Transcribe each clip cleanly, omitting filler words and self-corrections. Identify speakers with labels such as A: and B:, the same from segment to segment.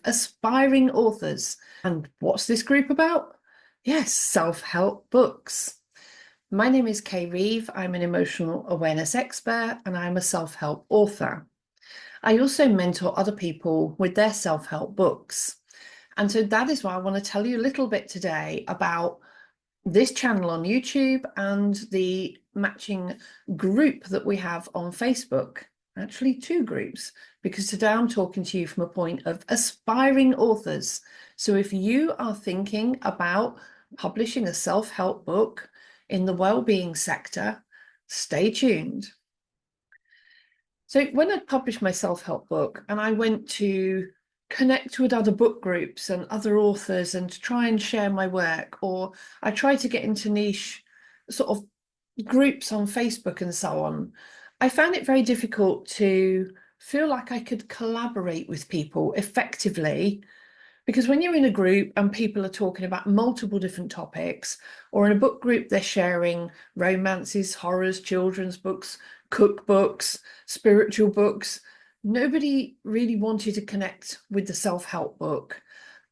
A: aspiring authors. And what's this group about? Yes, self-help books. My name is Kay Reeve. I'm an emotional awareness expert and I'm a self-help author. I also mentor other people with their self-help books. And so that is why I want to tell you a little bit today about this channel on YouTube and the matching group that we have on Facebook. Actually, two groups, because today I'm talking to you from a point of aspiring authors. So if you are thinking about publishing a self-help book in the well-being sector, stay tuned. So when I published my self-help book and I went to connect with other book groups and other authors and to try and share my work, or I tried to get into niche sort of groups on Facebook and so on, I found it very difficult to feel like I could collaborate with people effectively, because when you're in a group and people are talking about multiple different topics, or in a book group, they're sharing romances, horrors, children's books, cookbooks, spiritual books, nobody really wanted to connect with the self-help book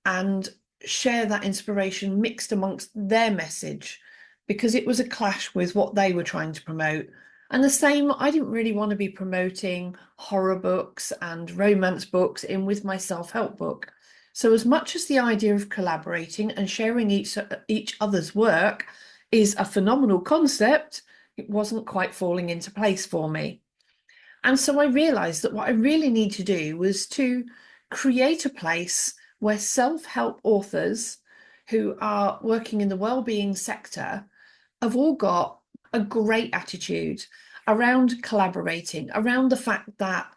A: and share that inspiration mixed amongst their message, because it was a clash with what they were trying to promote. And the same, I didn't really want to be promoting horror books and romance books in with my self-help book. So as much as the idea of collaborating and sharing each other's work is a phenomenal concept, it wasn't quite falling into place for me. And so I realized that what I really need to do was to create a place where self-help authors who are working in the well-being sector have all got a great attitude around collaborating, around the fact that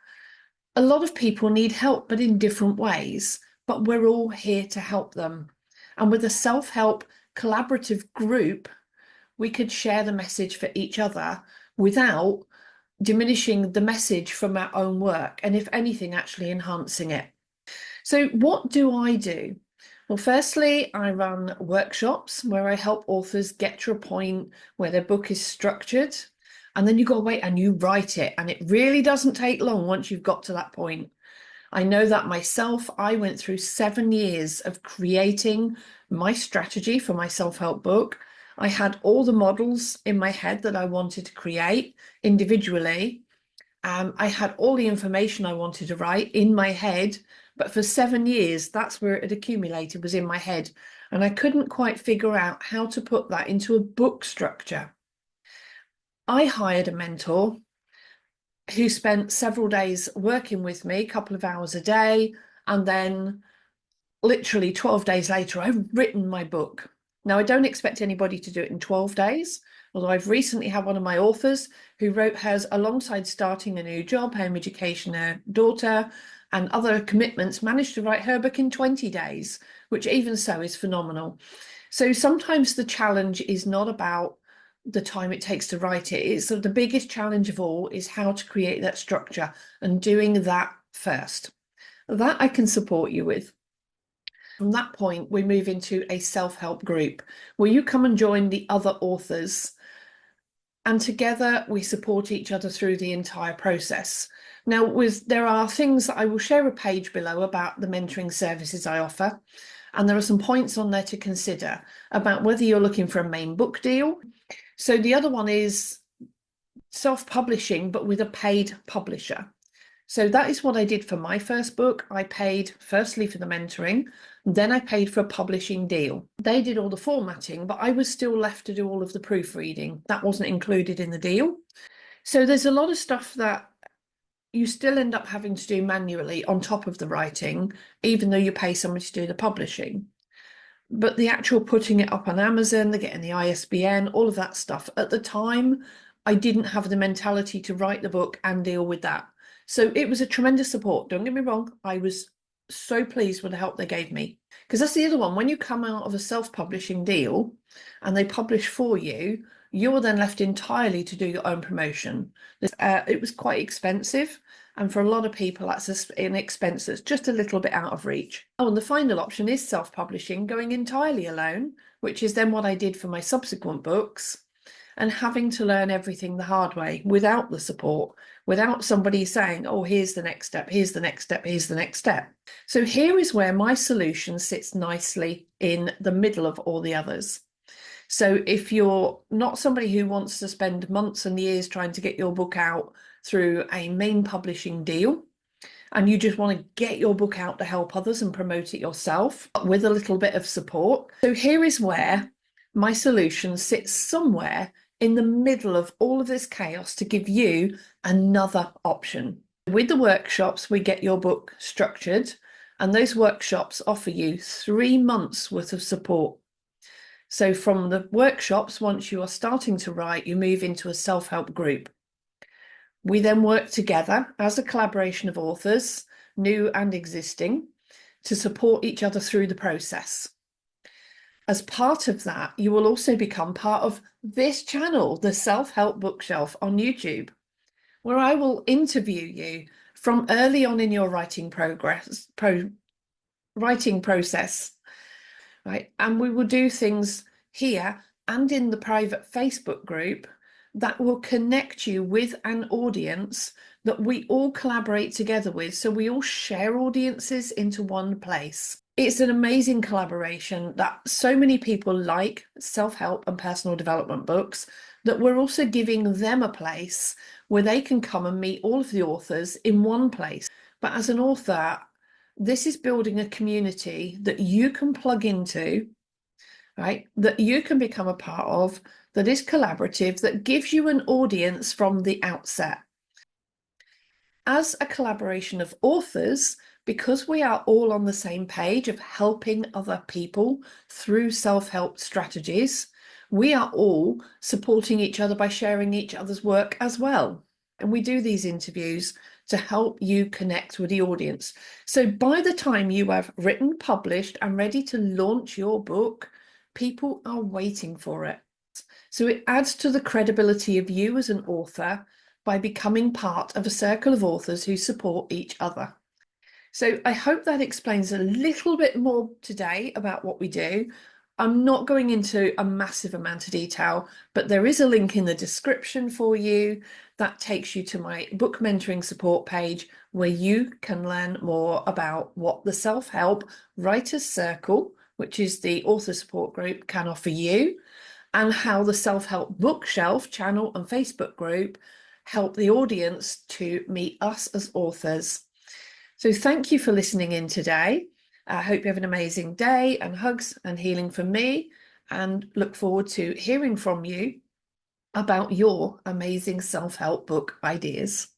A: a lot of people need help, but in different ways, but we're all here to help them. And with a self-help collaborative group, we could share the message for each other without diminishing the message from our own work, and if anything, actually enhancing it. So what do I do? Well, firstly, I run workshops where I help authors get to a point where their book is structured, and then you go away and you write it, and it really doesn't take long once you've got to that point. I know that myself. I went through 7 years of creating my strategy for my self-help book. I had all the models in my head that I wanted to create individually. I had all the information I wanted to write in my head, but for 7 years, that's where it had accumulated, was in my head. And I couldn't quite figure out how to put that into a book structure. I hired a mentor who spent several days working with me, a couple of hours a day, and then literally 12 days later, I've written my book. Now, I don't expect anybody to do it in 12 days, although I've recently had one of my authors who wrote hers alongside starting a new job, home education, her daughter, and other commitments, managed to write her book in 20 days, which even so is phenomenal. So sometimes the challenge is not about the time it takes to write it. It's the biggest challenge of all is how to create that structure, and doing that first. That I can support you with. From that point, we move into a self-help group where you come and join the other authors, and together we support each other through the entire process. Now, there are things that I will share a page below about the mentoring services I offer, and there are some points on there to consider about whether you're looking for a main book deal. So the other one is self-publishing, but with a paid publisher. So that is what I did for my first book. I paid firstly for the mentoring, then I paid for a publishing deal. They did all the formatting, but I was still left to do all of the proofreading. That wasn't included in the deal. So there's a lot of stuff that you still end up having to do manually on top of the writing, even though you pay somebody to do the publishing. But the actual putting it up on Amazon, the getting the ISBN, all of that stuff, at the time, I didn't have the mentality to write the book and deal with that. So it was a tremendous support. Don't get me wrong. I was so pleased with the help they gave me. Because that's the other one. When you come out of a self-publishing deal and they publish for you, you're then left entirely to do your own promotion. It was quite expensive. And for a lot of people, that's an expense that's just a little bit out of reach. Oh, and the final option is self-publishing, going entirely alone, which is then what I did for my subsequent books. and having to learn everything the hard way without the support, without somebody saying, oh, here's the next step, here's the next step, here's the next step. So here is where my solution sits nicely in the middle of all the others. So if you're not somebody who wants to spend months and years trying to get your book out through a main publishing deal, and you just want to get your book out to help others and promote it yourself with a little bit of support. So here is where my solution sits somewhere in the middle of all of this chaos to give you another option. With the workshops, we get your book structured, and those workshops offer you 3 months worth of support. So from the workshops, once you are starting to write, you move into a self-help group. We then work together as a collaboration of authors, new and existing, to support each other through the process. As part of that, you will also become part of this channel, the Self-Help Bookshelf on YouTube, where I will interview you from early on in your writing process, right? And we will do things here and in the private Facebook group that will connect you with an audience that we all collaborate together with. So we all share audiences into one place. It's an amazing collaboration that so many people like self-help and personal development books that we're also giving them a place where they can come and meet all of the authors in one place. But as an author, this is building a community that you can plug into, right? That you can become a part of, that is collaborative, that gives you an audience from the outset. As a collaboration of authors, because we are all on the same page of helping other people through self-help strategies, we are all supporting each other by sharing each other's work as well. And we do these interviews to help you connect with the audience. So by the time you have written, published, and ready to launch your book, people are waiting for it. So it adds to the credibility of you as an author by becoming part of a circle of authors who support each other. So I hope that explains a little bit more today about what we do. I'm not going into a massive amount of detail, but there is a link in the description for you that takes you to my book mentoring support page where you can learn more about what the Self-Help Writers Circle, which is the author support group, can offer you, and how the Self-Help Bookshelf channel and Facebook group help the audience to meet us as authors. So thank you for listening in today. I hope you have an amazing day, and hugs and healing from me, and look forward to hearing from you about your amazing self-help book ideas.